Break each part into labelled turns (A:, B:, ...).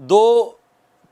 A: 2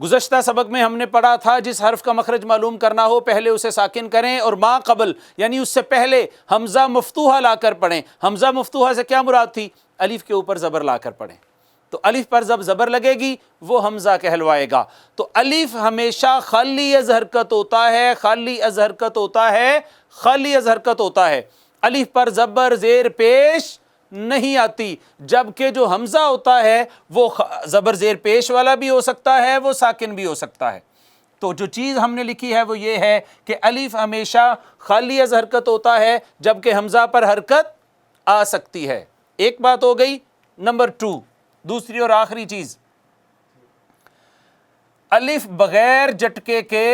A: گزشتہ سبق میں ہم نے پڑھا تھا جس حرف کا مخرج معلوم کرنا ہو پہلے اسے ساکن کریں اور ما قبل یعنی اس سے پہلے حمزہ مفتوحہ لا کر پڑھیں۔ حمزہ مفتوحہ سے کیا مراد تھی؟ الف کے اوپر زبر لا کر پڑھیں، تو الف پر جب زبر لگے گی وہ حمزہ کہلوائے گا۔ تو الف ہمیشہ خالی از حرکت ہوتا ہے، خالی از حرکت ہوتا ہے، خالی از حرکت ہوتا ہے، الف پر زبر زیر پیش نہیں آتی، جبکہ جو حمزہ ہوتا ہے وہ زبر زیر پیش والا بھی ہو سکتا ہے، وہ ساکن بھی ہو سکتا ہے۔ تو جو چیز ہم نے لکھی ہے وہ یہ ہے کہ الف ہمیشہ خالی از حرکت ہوتا ہے جبکہ حمزہ پر حرکت آ سکتی ہے۔ ایک بات ہو گئی۔ نمبر 2، دوسری اور آخری چیز، الف بغیر جٹکے کے،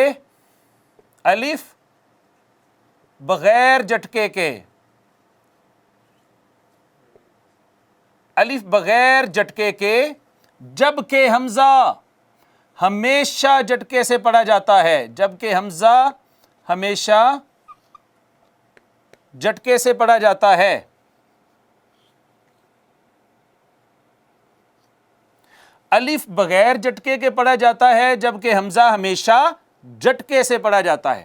A: الف بغیر جٹکے کے، الف بغیر جٹکے کے جبکہ حمزہ ہمیشہ جٹکے سے پڑھا جاتا ہے، جبکہ حمزہ ہمیشہ جٹکے سے پڑھا جاتا ہے۔ الف بغیر جٹکے کے پڑھا جاتا ہے جبکہ حمزہ ہمیشہ جٹکے سے پڑھا جاتا ہے۔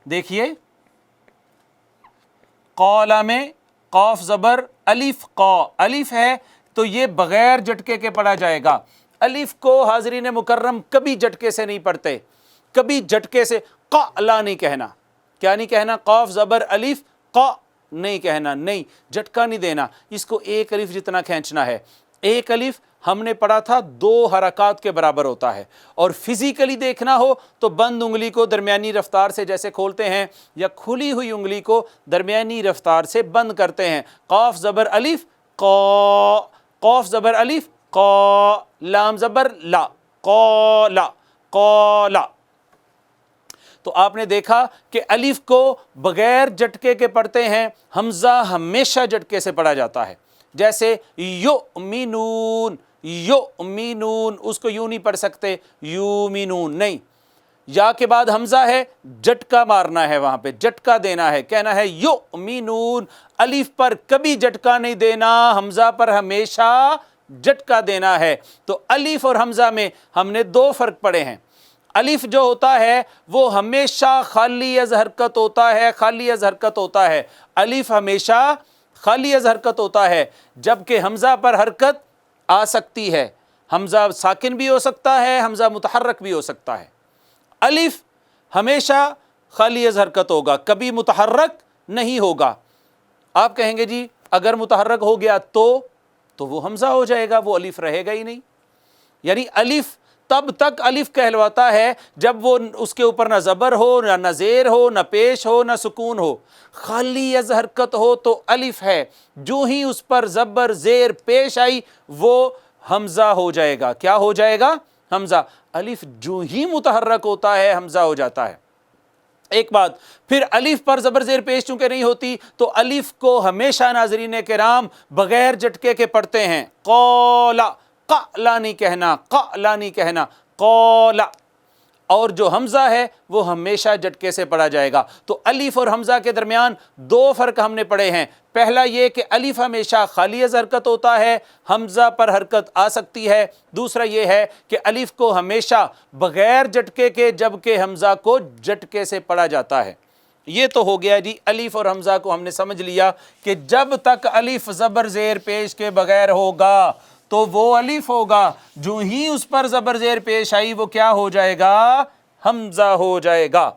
A: دیکھیے قولا میں قاف زبر الف قا، الف ہے تو یہ بغیر جٹکے کے پڑھا جائے گا۔ الف کو حاضرین مکرم کبھی جٹکے سے نہیں پڑھتے، کبھی جٹکے سے قلا نہیں کہنا۔ کیا نہیں کہنا؟ قاف زبر الف قا نہیں کہنا، نہیں جھٹکا نہیں دینا، اس کو ایک الف جتنا کھینچنا ہے۔ ایک الف ہم نے پڑھا تھا 2 حرکات کے برابر ہوتا ہے، اور فزیکلی دیکھنا ہو تو بند انگلی کو درمیانی رفتار سے جیسے کھولتے ہیں یا کھلی ہوئی انگلی کو درمیانی رفتار سے بند کرتے ہیں۔ قاف زبر الف قا، قاف زبر الف قا، لام زبر لا، قالا، قالا۔ تو آپ نے دیکھا کہ الف کو بغیر جٹکے کے پڑھتے ہیں، حمزہ ہمیشہ جٹکے سے پڑھا جاتا ہے۔ جیسے یؤمنون، یؤمنون، اس کو یوں نہیں پڑھ سکتے یومنون، نہیں، یا کے بعد حمزہ ہے، جٹکا مارنا ہے، وہاں پہ جٹکا دینا ہے، کہنا ہے یؤمنون، الف پر کبھی جٹکا نہیں دینا، حمزہ پر ہمیشہ جٹکا دینا ہے۔ تو الف اور حمزہ میں ہم نے 2 فرق پڑھے ہیں۔ الف جو ہوتا ہے وہ ہمیشہ خالی از حرکت ہوتا ہے، خالی از حرکت ہوتا ہے، الف ہمیشہ خالی از حرکت ہوتا ہے، جبکہ حمزہ پر حرکت آ سکتی ہے، حمزہ ساکن بھی ہو سکتا ہے، حمزہ متحرک بھی ہو سکتا ہے۔ الف ہمیشہ خالی از حرکت ہوگا، کبھی متحرک نہیں ہوگا۔ آپ کہیں گے جی اگر متحرک ہو گیا تو وہ حمزہ ہو جائے گا، وہ الف رہے گا ہی نہیں۔ یعنی الف تب تک الف کہلواتا ہے جب وہ اس کے اوپر نہ زبر ہو، نہ زیر ہو، نہ پیش ہو، نہ سکون ہو، خالی از حرکت ہو تو الف ہے، جو ہی اس پر زبر زیر پیش آئی وہ حمزہ ہو جائے گا۔ کیا ہو جائے گا؟ حمزہ۔ الف جو ہی متحرک ہوتا ہے حمزہ ہو جاتا ہے۔ ایک بات پھر، الف پر زبر زیر پیش چونکہ نہیں ہوتی تو الف کو ہمیشہ ناظرین کرام بغیر جٹکے کے پڑھتے ہیں۔ قولا، قلا نہیں کہنا، قلا نہیں کہنا، قولا۔ اور جو حمزہ ہے وہ ہمیشہ جٹکے سے پڑھا جائے گا۔ تو الف اور حمزہ کے درمیان 2 فرق ہم نے پڑھے ہیں۔ پہلا یہ کہ الف ہمیشہ خالی از حرکت ہوتا ہے، حمزہ پر حرکت آ سکتی ہے۔ دوسرا یہ ہے کہ الف کو ہمیشہ بغیر جٹکے کے جبکہ حمزہ کو جٹکے سے پڑھا جاتا ہے۔ یہ تو ہو گیا جی الف اور حمزہ کو ہم نے سمجھ لیا کہ جب تک الف زبر زیر پیش کے بغیر ہوگا تو وہ الف ہوگا، جو ہی اس پر زبر زیر پیش آئی وہ کیا ہو جائے گا؟ حمزہ ہو جائے گا۔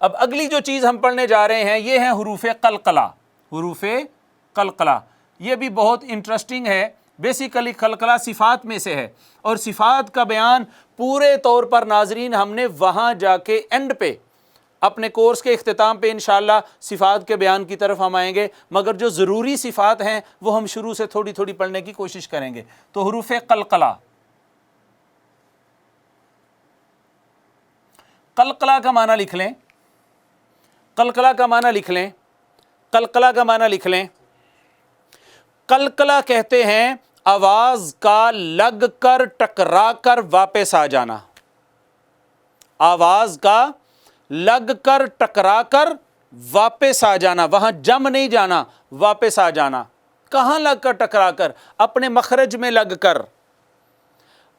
A: اب اگلی جو چیز ہم پڑھنے جا رہے ہیں یہ ہیں حروف قلقلہ۔ حروف قلقلہ یہ بھی بہت انٹرسٹنگ ہے۔ بیسیکلی قلقلہ صفات میں سے ہے، اور صفات کا بیان پورے طور پر ناظرین ہم نے وہاں جا کے اینڈ پہ اپنے کورس کے اختتام پہ انشاءاللہ صفات کے بیان کی طرف ہم آئیں گے، مگر جو ضروری صفات ہیں وہ ہم شروع سے تھوڑی تھوڑی پڑھنے کی کوشش کریں گے۔ تو حروف قلقلہ، قلقلہ کا معنی لکھ لیں، قلقلہ کا معنی لکھ لیں، قلقلہ کا معنی لکھ لیں۔ قلقلہ کہتے ہیں آواز کا لگ کر ٹکرا کر واپس آ جانا، آواز کا لگ کر ٹکرا کر واپس آ جانا، وہاں جم نہیں جانا، واپس آ جانا۔ کہاں لگ کر ٹکرا کر؟ اپنے مخرج میں لگ کر۔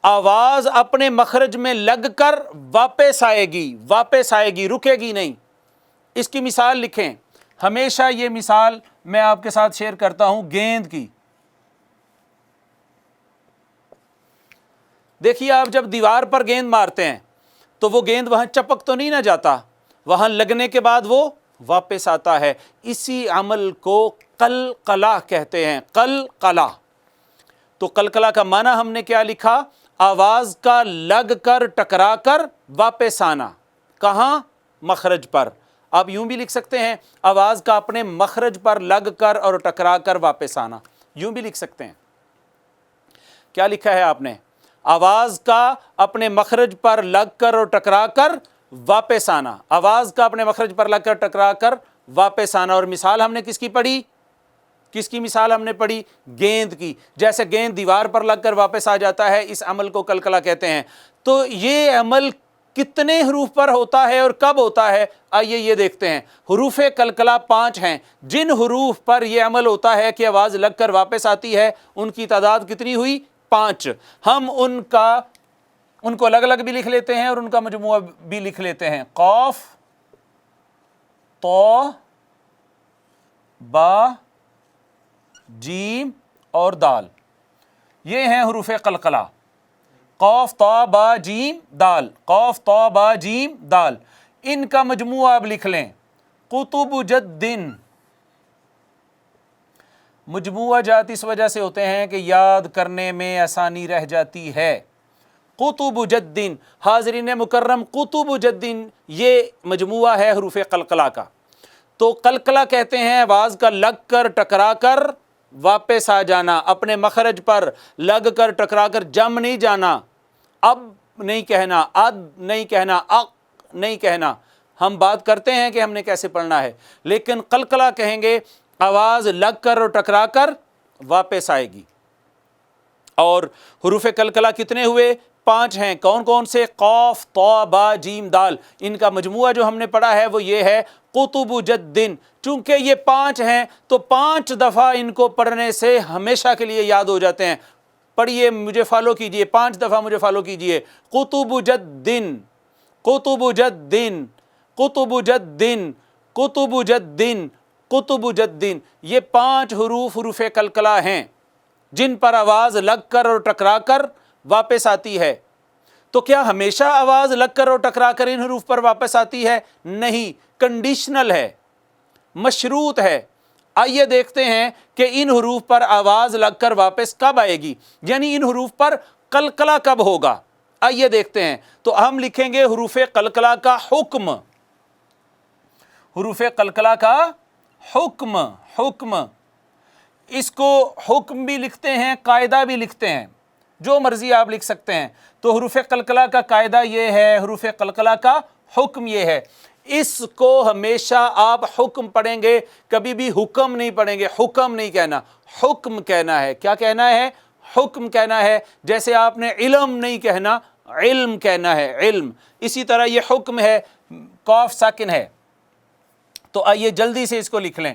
A: آواز اپنے مخرج میں لگ کر واپس آئے گی، رکے گی نہیں۔ اس کی مثال لکھیں، ہمیشہ یہ مثال میں آپ کے ساتھ شیئر کرتا ہوں گیند کی۔ دیکھیے آپ جب دیوار پر گیند مارتے ہیں تو وہ گیند وہاں چپک تو نہیں نہ جاتا، وہاں لگنے کے بعد وہ واپس آتا ہے۔ اسی عمل کو قلقلہ کہتے ہیں، قلقلہ۔ تو قلقلہ کا معنی ہم نے کیا لکھا؟ آواز کا لگ کر ٹکرا کر واپس آنا۔ کہاں؟ مخرج پر۔ آپ یوں بھی لکھ سکتے ہیں، آواز کا اپنے مخرج پر لگ کر اور ٹکرا کر واپس آنا، یوں بھی لکھ سکتے ہیں۔ کیا لکھا ہے آپ نے؟ آواز کا اپنے مخرج پر لگ کر اور ٹکرا کر واپس آنا، آواز کا اپنے مخرج پر لگ کر ٹکرا کر واپس آنا۔ اور مثال ہم نے کس کی پڑھی؟ کس کی مثال ہم نے پڑھی؟ گیند کی۔ جیسے گیند دیوار پر لگ کر واپس آ جاتا ہے، اس عمل کو قلقلہ کہتے ہیں۔ تو یہ عمل کتنے حروف پر ہوتا ہے اور کب ہوتا ہے؟ آئیے یہ دیکھتے ہیں۔ حروف قلقلہ 5 ہیں۔ جن حروف پر یہ عمل ہوتا ہے کہ آواز لگ کر واپس آتی ہے، ان کی تعداد کتنی ہوئی؟ 5۔ ہم ان کو الگ الگ بھی لکھ لیتے ہیں اور ان کا مجموعہ بھی لکھ لیتے ہیں۔ قاف، طا، با، جیم اور دال، یہ ہیں حروف قلقلہ۔ قاف، طا، با، جیم، دال، قاف، طا، با، جیم، دال، ان کا مجموعہ اب لکھ لیں۔ قطب جد، مجموعہ جات اس وجہ سے ہوتے ہیں کہ یاد کرنے میں آسانی رہ جاتی ہے۔ قطب جد، حاضرین مکرم، قطب جد یہ مجموعہ ہے حروف قلقلہ کا۔ تو قلقلہ کہتے ہیں آواز کا لگ کر ٹکرا کر واپس آ جانا، اپنے مخرج پر لگ کر ٹکرا کر جم نہیں جانا، اب نہیں کہنا، اد نہیں کہنا، اق نہیں کہنا۔ ہم بات کرتے ہیں کہ ہم نے کیسے پڑھنا ہے، لیکن قلقلہ کہیں گے آواز لگ کر اور ٹکرا کر واپس آئے گی۔ اور حروف قلقلہ کتنے ہوئے؟ 5 ہیں۔ کون کون سے؟ قاف، طا، با، جیم، دال، ان کا مجموعہ جو ہم نے پڑھا ہے وہ یہ ہے قطب جد۔ چونکہ یہ 5 ہیں تو 5 دفعہ ان کو پڑھنے سے ہمیشہ کے لیے یاد ہو جاتے ہیں۔ پڑھیے، مجھے فالو کیجئے، 5 دفعہ مجھے فالو کیجئے۔ قطب جد، قطب جد، قطب جد، قطب جد، قطب جد، یہ 5 حروف قلقلہ ہیں جن پر آواز لگ کر اور ٹکرا کر واپس آتی ہے۔ تو کیا ہمیشہ آواز لگ کر اور ٹکرا کر ان حروف پر واپس آتی ہے؟ نہیں، کنڈیشنل ہے، مشروط ہے۔ آئیے دیکھتے ہیں کہ ان حروف پر آواز لگ کر واپس کب آئے گی، یعنی ان حروف پر قلقلہ کب ہوگا۔ آئیے دیکھتے ہیں۔ تو ہم لکھیں گے حروف قلقلہ کا حکم، حروف قلقلہ کا حکم، حکم، اس کو حکم بھی لکھتے ہیں، قاعدہ بھی لکھتے ہیں، جو مرضی آپ لکھ سکتے ہیں۔ تو حروف قلقلہ کا قاعدہ یہ ہے، حروف قلقلہ کا حکم یہ ہے۔ اس کو ہمیشہ آپ حکم پڑھیں گے، کبھی بھی حکم نہیں پڑھیں گے، حکم نہیں کہنا، حکم کہنا ہے۔ کیا کہنا ہے؟ حکم کہنا ہے۔ جیسے آپ نے علم نہیں کہنا، علم کہنا ہے، علم۔ اسی طرح یہ حکم ہے، قاف ساکن ہے۔ تو آئیے جلدی سے اس کو لکھ لیں۔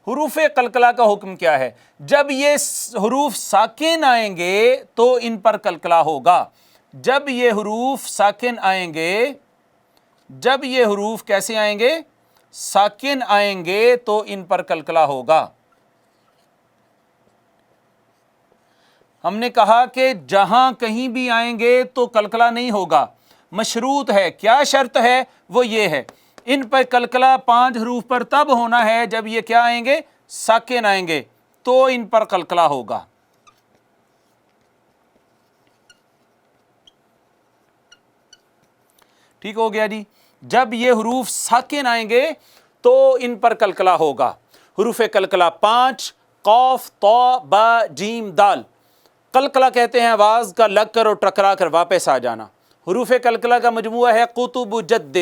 A: حروف قلقلہ کا حکم کیا ہے؟ جب یہ حروف ساکن آئیں گے تو ان پر قلقلہ ہوگا۔ جب یہ حروف ساکن آئیں گے، جب یہ حروف کیسے آئیں گے؟ ساکن آئیں گے تو ان پر قلقلہ ہوگا۔ ہم نے کہا کہ جہاں کہیں بھی آئیں گے تو قلقلہ نہیں ہوگا، مشروط ہے۔ کیا شرط ہے؟ وہ یہ ہے، ان پر قلقلہ 5 حروف پر تب ہونا ہے جب یہ کیا آئیں گے؟ ساکن آئیں گے تو ان پر قلقلہ ہوگا۔ ٹھیک ہو گیا جی؟ جب یہ حروف ساکن آئیں گے تو ان پر قلقلہ ہوگا۔ حروف قلقلہ 5، قاف، طا، با، جیم، دال۔ قلقلہ کہتے ہیں آواز کا لگ کر اور ٹکرا کر واپس آ جانا۔ حروف قلقلہ کا مجموعہ ہے قطب جد۔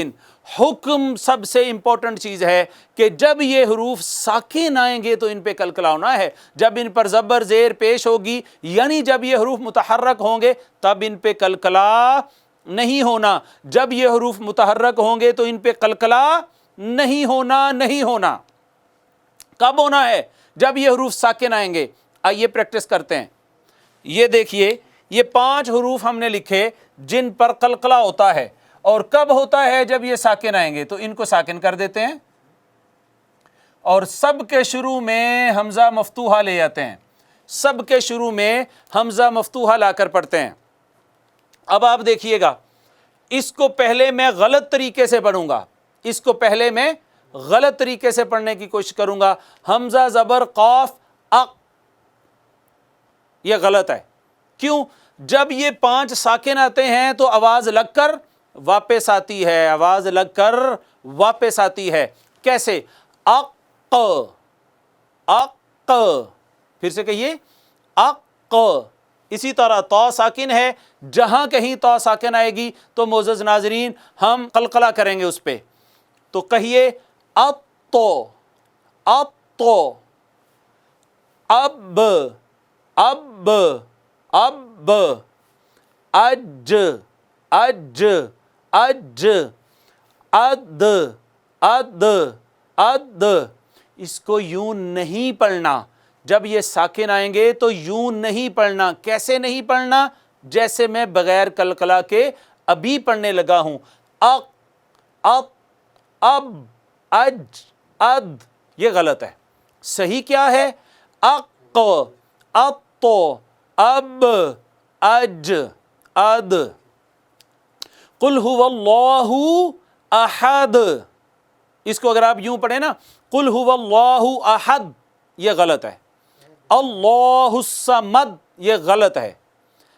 A: حکم سب سے امپورٹنٹ چیز ہے کہ جب یہ حروف ساکن آئیں گے تو ان پہ قلقلہ ہونا ہے۔ جب ان پر زبر زیر پیش ہوگی، یعنی جب یہ حروف متحرک ہوں گے تب ان پہ قلقلہ نہیں ہونا۔ جب یہ حروف متحرک ہوں گے تو ان پہ قلقلہ نہیں ہونا، نہیں ہونا۔ کب ہونا ہے؟ جب یہ حروف ساکن آئیں گے۔ آئیے پریکٹس کرتے ہیں۔ یہ دیکھیے، یہ 5 حروف ہم نے لکھے جن پر قلقلہ ہوتا ہے، اور کب ہوتا ہے؟ جب یہ ساکن آئیں گے تو ان کو ساکن کر دیتے ہیں، اور سب کے شروع میں حمزہ مفتوحہ لے جاتے ہیں، سب کے شروع میں حمزہ مفتوحہ لا کر پڑھتے ہیں۔ اب آپ دیکھیے گا، اس کو پہلے میں غلط طریقے سے پڑھوں گا، اس کو پہلے میں غلط طریقے سے پڑھنے کی کوشش کروں گا۔ حمزہ زبر قاف اق، یہ غلط ہے۔ کیوں؟ جب یہ 5 ساکن آتے ہیں تو آواز لگ کر واپس آتی ہے، آواز لگ کر واپس آتی ہے۔ کیسے؟ اق، اق، پھر سے کہیے اق۔ اسی طرح تو ساکن ہے، جہاں کہیں تو ساکن آئے گی تو معزز ناظرین ہم قلقلہ کریں گے اس پہ، تو کہیے اتو، اتو، اب، اب، اب، اج، اج، اج، اد، اد، اد۔ اس کو یوں نہیں پڑھنا، جب یہ ساکن آئیں گے تو یوں نہیں پڑھنا۔ کیسے نہیں پڑھنا؟ جیسے میں بغیر قلقلہ کے ابھی پڑھنے لگا ہوں۔ اق، اب، اب، اج، اد، یہ غلط ہے۔ صحیح کیا ہے؟ اق، اتو، اب، اج، اد۔ قل هو اللہ احد، اس کو اگر آپ یوں پڑھیں نا، قل هو اللہ احد، یہ غلط ہے۔ اللہ الصمد، یہ غلط ہے۔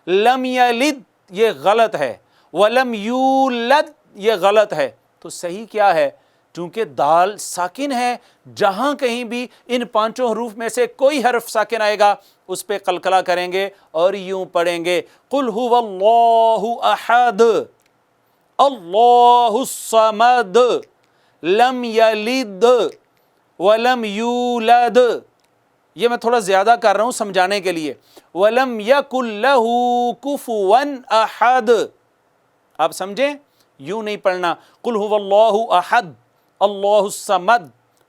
A: لم یلد، یہ غلط ہے۔ ولم یولد، یہ غلط ہے۔ تو صحیح کیا ہے؟ چونکہ دال ساکن ہے، جہاں کہیں بھی ان 5 حروف میں سے کوئی حرف ساکن آئے گا اس پہ قلقلہ کریں گے اور یوں پڑھیں گے، قل هو اللہ احد، اللہ الصمد، لم یلد ولم یولد۔ یہ میں تھوڑا زیادہ کر رہا ہوں سمجھانے کے لیے۔ وَلَمْ يَكُنْ لَهُ كُفُوًا أَحَدٌ، آپ سمجھیں؟ یوں نہیں پڑھنا، قُلْ هُوَ اللَّهُ أَحَدٌ، اللہ الصمد،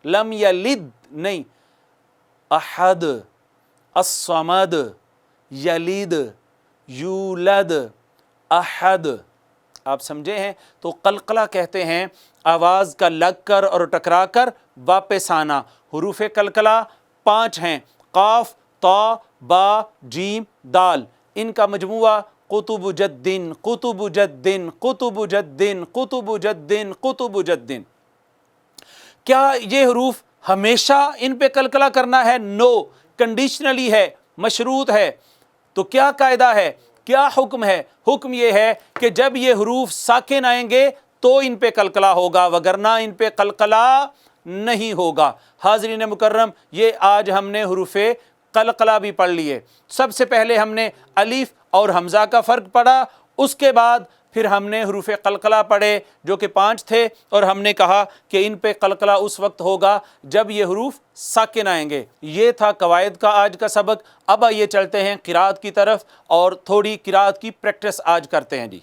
A: لم یلد نہیں، احد، الصمد، یلد، یولد، احد۔ آپ سمجھے ہیں؟ تو قلقلہ کہتے ہیں آواز کا لگ کر اور ٹکرا کر واپس آنا۔ حروف قلقلہ 5 ہیں، قاف، تا، با، جیم، دال۔ ان کا مجموعہ قطب جدن، قطب جدن، قطب جدن، قطب جدن، قطب جدن۔ کیا یہ حروف ہمیشہ ان پہ قلقلہ کرنا ہے؟ نو، کنڈیشنلی ہے، مشروط ہے۔ تو کیا قاعدہ ہے، کیا حکم ہے؟ حکم یہ ہے کہ جب یہ حروف ساکن آئیں گے تو ان پہ قلقلہ ہوگا، وگرنہ ان پہ قلقلہ نہیں ہوگا۔ حاضرین مکرم، یہ آج ہم نے حروف قلقلہ بھی پڑھ لیے۔ سب سے پہلے ہم نے الف اور حمزہ کا فرق پڑھا، اس کے بعد پھر ہم نے حروف قلقلہ پڑھے جو کہ 5 تھے، اور ہم نے کہا کہ ان پہ قلقلہ اس وقت ہوگا جب یہ حروف ساکن آئیں گے۔ یہ تھا قواعد کا آج کا سبق۔ اب آئیے چلتے ہیں قرات کی طرف اور تھوڑی قرات کی پریکٹس آج کرتے ہیں۔ جی،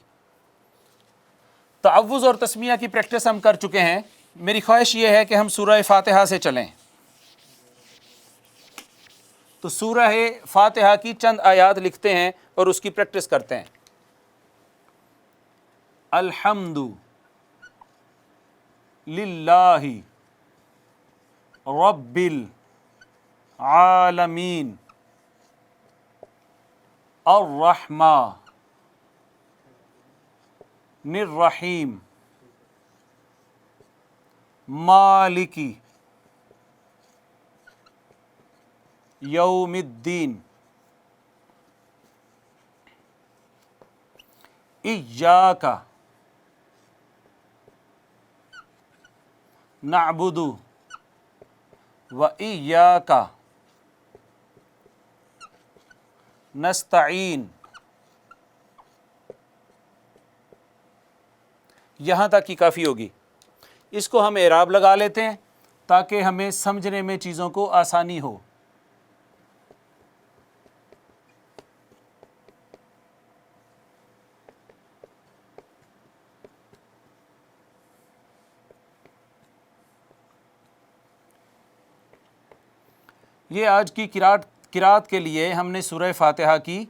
A: تعوذ اور تسمیہ کی پریکٹس ہم کر چکے ہیں۔ میری خواہش یہ ہے کہ ہم سورہ فاتحہ سے چلیں۔ تو سورہ فاتحہ کی چند آیات لکھتے ہیں اور اس کی پریکٹس کرتے ہیں۔ الحمد للہ رب العالمین الرحمن الرحیم مالک یوم الدین ایاک نعبد و ایاک نستعین۔ یہاں تک کی کافی ہوگی۔ اس کو ہم اعراب لگا لیتے ہیں تاکہ ہمیں سمجھنے میں چیزوں کو آسانی ہو۔ یہ آج کی قرات کے لیے ہم نے سورہ فاتحہ کی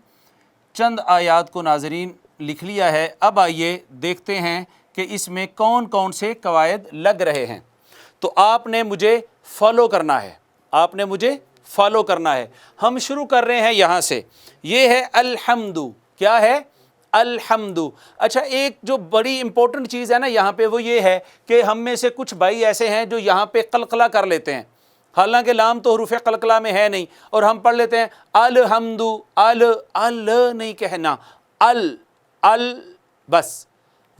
A: چند آیات کو ناظرین لکھ لیا ہے. اب آئیے دیکھتے ہیں کہ اس میں کون کون سے قواعد لگ رہے ہیں. تو آپ نے مجھے فالو کرنا ہے، آپ نے مجھے فالو کرنا ہے. ہم شروع کر رہے ہیں یہاں سے. یہ ہے الحمد. کیا ہے؟ الحمد. اچھا، ایک جو بڑی امپورٹنٹ چیز ہے نا یہاں پہ وہ یہ ہے کہ ہم میں سے کچھ بھائی ایسے ہیں جو یہاں پہ قلقلہ کر لیتے ہیں، حالانکہ لام تو حروف قلقلہ میں ہے نہیں، اور ہم پڑھ لیتے ہیں الحمد. ال نہیں کہنا، ال بس،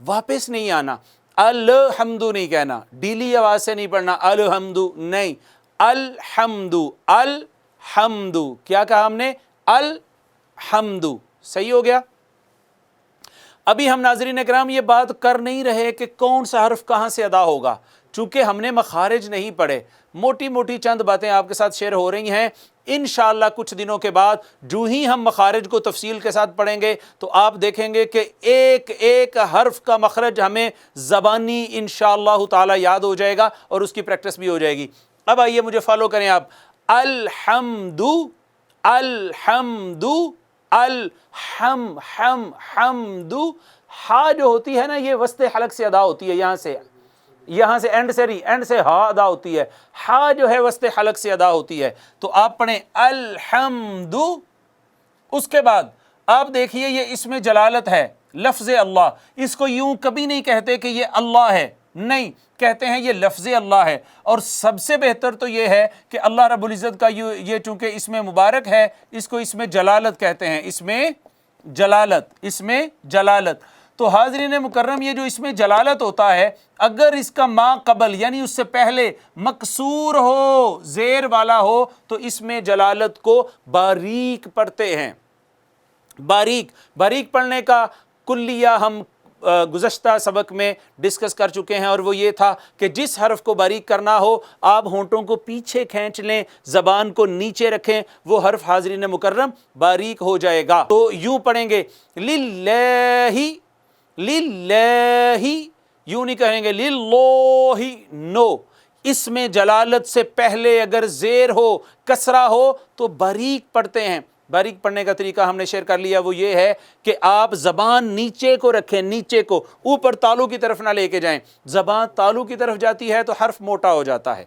A: واپس نہیں آنا. الحمد نہیں کہنا، ڈیلی آواز سے نہیں پڑھنا الحمد نہیں، الحمد. الحمد کیا کہا ہم نے؟ الحمد. صحیح ہو گیا. ابھی ہم ناظرین اکرام یہ بات کر نہیں رہے کہ کون سا حرف کہاں سے ادا ہوگا، چونکہ ہم نے مخارج نہیں پڑھے. موٹی موٹی چند باتیں آپ کے ساتھ شیئر ہو رہی ہیں. انشاءاللہ کچھ دنوں کے بعد جو ہی ہم مخارج کو تفصیل کے ساتھ پڑھیں گے تو آپ دیکھیں گے کہ ایک ایک حرف کا مخرج ہمیں زبانی انشاءاللہ تعالی یاد ہو جائے گا اور اس کی پریکٹس بھی ہو جائے گی. اب آئیے مجھے فالو کریں آپ. الحمد، الحمد، حمد. ہا جو ہوتی ہے نا یہ وسط حلق سے ادا ہوتی ہے، یہاں سے اینڈ سے ہا ادا ہوتی ہے. ہا جو ہے وسط حلق سے ادا ہوتی ہے. تو آپ پڑھیں الحمد. اس کے بعد آپ دیکھیے یہ اس میں جلالت ہے، لفظ اللہ. اس کو یوں کبھی نہیں کہتے کہ یہ اللہ ہے، نہیں، کہتے ہیں یہ لفظ اللہ ہے. اور سب سے بہتر تو یہ ہے کہ اللہ رب العزت کا یہ چونکہ اس میں مبارک ہے، اس کو اس میں جلالت کہتے ہیں. اس میں جلالت، اس میں جلالت. تو حاضرین مکرم یہ جو اس میں جلالت ہوتا ہے، اگر اس کا ما قبل یعنی اس سے پہلے مکسور ہو، زیر والا ہو، تو اس میں جلالت کو باریک پڑھتے ہیں. باریک پڑھنے کا کلیہ ہم گزشتہ سبق میں ڈسکس کر چکے ہیں، اور وہ یہ تھا کہ جس حرف کو باریک کرنا ہو آپ ہونٹوں کو پیچھے کھینچ لیں، زبان کو نیچے رکھیں، وہ حرف حاضرین مکرم باریک ہو جائے گا. تو یوں پڑھیں گے للہ، للہ. یوں نہیں کہیں گے للہ، نو. اس میں جلالت سے پہلے اگر زیر ہو، کسرہ ہو تو باریک پڑھتے ہیں. باریک پڑھنے کا طریقہ ہم نے شیئر کر لیا، وہ یہ ہے کہ آپ زبان نیچے کو رکھیں، نیچے کو، اوپر تالو کی طرف نہ لے کے جائیں. زبان تالو کی طرف جاتی ہے تو حرف موٹا ہو جاتا ہے،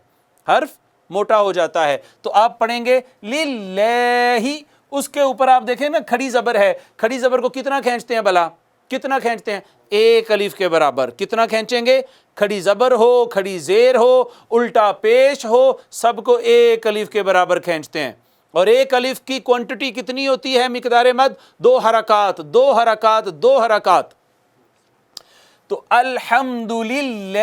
A: حرف موٹا ہو جاتا ہے. تو آپ پڑھیں گے للہ. اس کے اوپر آپ دیکھیں نا کھڑی زبر ہے، کھڑی زبر کو کتنا کھینچتے ہیں بھلا؟ کتنا کھینچتے ہیں؟ ایک الف کے برابر. کتنا کھینچیں گے؟ کھڑی زبر ہو، کھڑی زیر ہو، الٹا پیش ہو، سب کو ایک الف کے برابر کھینچتے ہیں. اور ایک الف کی کوانٹٹی کتنی ہوتی ہے؟ مقدار مد 2 حرکات، 2 حرکات، 2 حرکات. تو الحمدللہ،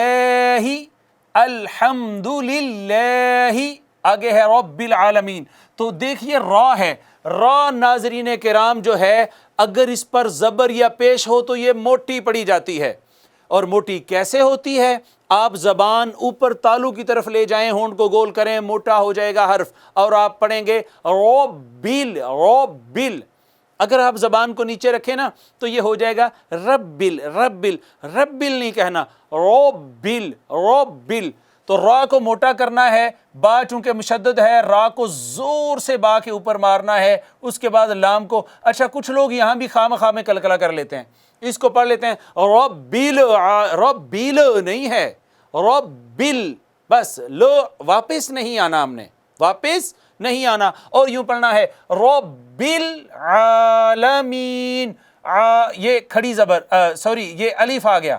A: الحمدللہ. آگے ہے رب العالمین. تو دیکھیے را ہے، را ناظرین کرام جو ہے اگر اس پر زبر یا پیش ہو تو یہ موٹی پڑی جاتی ہے. اور موٹی کیسے ہوتی ہے؟ آپ زبان اوپر تالو کی طرف لے جائیں، ہونٹ کو گول کریں، موٹا ہو جائے گا حرف، اور آپ پڑھیں گے ربل، ربل. اگر آپ زبان کو نیچے رکھیں نا تو یہ ہو جائے گا ربل، ربل. ربل نہیں کہنا، ربل، ربل. تو را کو موٹا کرنا ہے، با چونکہ مشدد ہے، را کو زور سے با کے اوپر مارنا ہے. اس کے بعد لام کو، اچھا کچھ لوگ یہاں بھی خواہ میں کلکلا کر لیتے ہیں، اس کو پڑھ لیتے ہیں ربل، ربل نہیں ہے، ربل بس. لو واپس نہیں آنا، ہم نے واپس نہیں آنا. اور یوں پڑھنا ہے رب العالمین. یہ کھڑی زبر، سوری یہ الف آ گیا.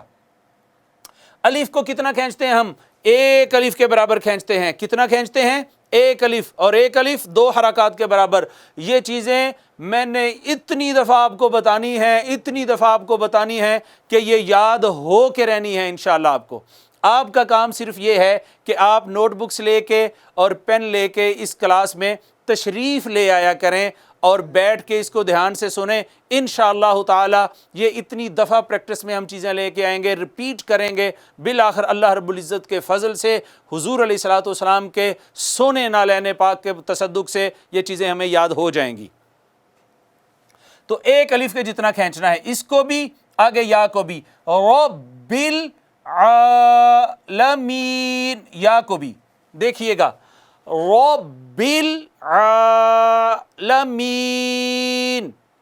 A: الف کو کتنا کھینچتے ہیں ہم؟ ایک الف کے برابر کھینچتے ہیں. کتنا کھینچتے ہیں؟ ایک الف. اور ایک الف 2 حرکات کے برابر. یہ چیزیں میں نے اتنی دفعہ آپ کو بتانی ہے، اتنی دفعہ آپ کو بتانی ہے کہ یہ یاد ہو کے رہنی ہے انشاءاللہ آپ کو. آپ کا کام صرف یہ ہے کہ آپ نوٹ بکس لے کے اور پین لے کے اس کلاس میں تشریف لے آیا کریں اور بیٹھ کے اس کو دھیان سے سنیں. انشاءاللہ تعالی یہ اتنی دفعہ پریکٹس میں ہم چیزیں لے کے آئیں گے، ریپیٹ کریں گے، بالآخر اللہ رب العزت کے فضل سے، حضور علیہ الصلوۃ والسلام کے سونے نالین پاک کے تصدق سے یہ چیزیں ہمیں یاد ہو جائیں گی. تو ایک الف کے جتنا کھینچنا ہے، اس کو بھی، آگے یا کو بھی، رب العالمین. یا کو بھی دیکھیے گا رب العالمین.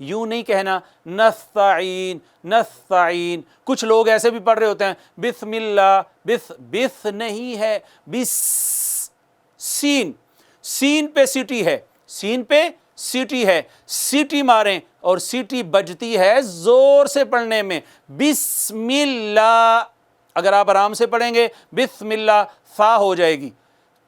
A: یوں نہیں کہنا نستعین نستعین. کچھ لوگ ایسے بھی پڑھ رہے ہوتے ہیں بسم اللہ، بس نہیں ہے، بس. سین، سین پہ سیٹی ہے، سین پہ سیٹی ہے، سیٹی ماریں اور سیٹی بجتی ہے زور سے پڑھنے میں. بسم اللہ، اگر آپ آرام سے پڑھیں گے بسم اللہ فا ہو جائے گی.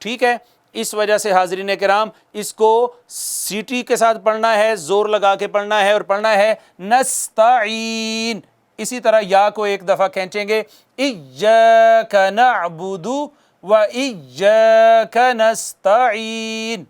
A: ٹھیک ہے، اس وجہ سے حاضرین کرام اس کو سیٹی کے ساتھ پڑھنا ہے، زور لگا کے پڑھنا ہے، اور پڑھنا ہے نستعین. اسی طرح یا کو ایک دفعہ کھینچیں گے ایاک نعبد و ایاک نستعین.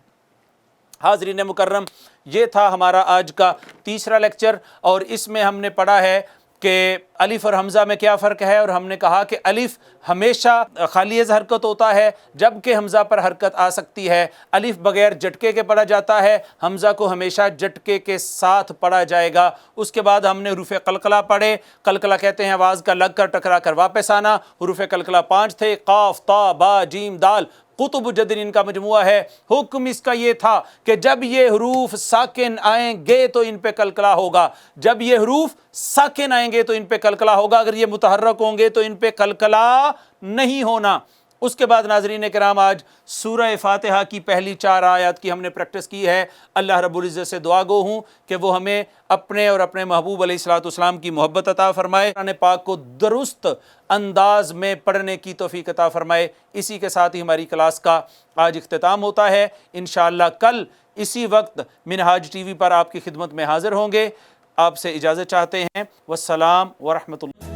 A: حاضرین مکرم، یہ تھا ہمارا آج کا تیسرا لیکچر، اور اس میں ہم نے پڑھا ہے کہ الف اور حمزہ میں کیا فرق ہے، اور ہم نے کہا کہ الف ہمیشہ خالی از حرکت ہوتا ہے جبکہ حمزہ پر حرکت آ سکتی ہے. الف بغیر جھٹکے کے پڑھا جاتا ہے، حمزہ کو ہمیشہ جھٹکے کے ساتھ پڑھا جائے گا. اس کے بعد ہم نے حروف قلقلہ پڑھے. قلقلہ کہتے ہیں آواز کا لگ کر ٹکرا کر واپس آنا. حروف قلقلہ 5 تھے، قاف، تا، با، جیم، دال. قطب جدن ان کا مجموعہ ہے. حکم اس کا یہ تھا کہ جب یہ حروف ساکن آئیں گے تو ان پہ قلقلہ ہوگا، جب یہ حروف ساکن آئیں گے تو ان پہ قلقلہ ہوگا، اگر یہ متحرک ہوں گے تو ان پہ قلقلہ نہیں ہونا. اس کے بعد ناظرین کرام آج سورہ فاتحہ کی پہلی 4 آیات کی ہم نے پریکٹس کی ہے. اللہ رب العزت سے دعا گو ہوں کہ وہ ہمیں اپنے اور اپنے محبوب علیہ الصلوۃ والسلام کی محبت عطا فرمائے، قرآن پاک کو درست انداز میں پڑھنے کی توفیق عطا فرمائے. اسی کے ساتھ ہی ہماری کلاس کا آج اختتام ہوتا ہے. انشاءاللہ کل اسی وقت منہاج ٹی وی پر آپ کی خدمت میں حاضر ہوں گے. آپ سے اجازت چاہتے ہیں. والسلام ورحمۃ اللہ.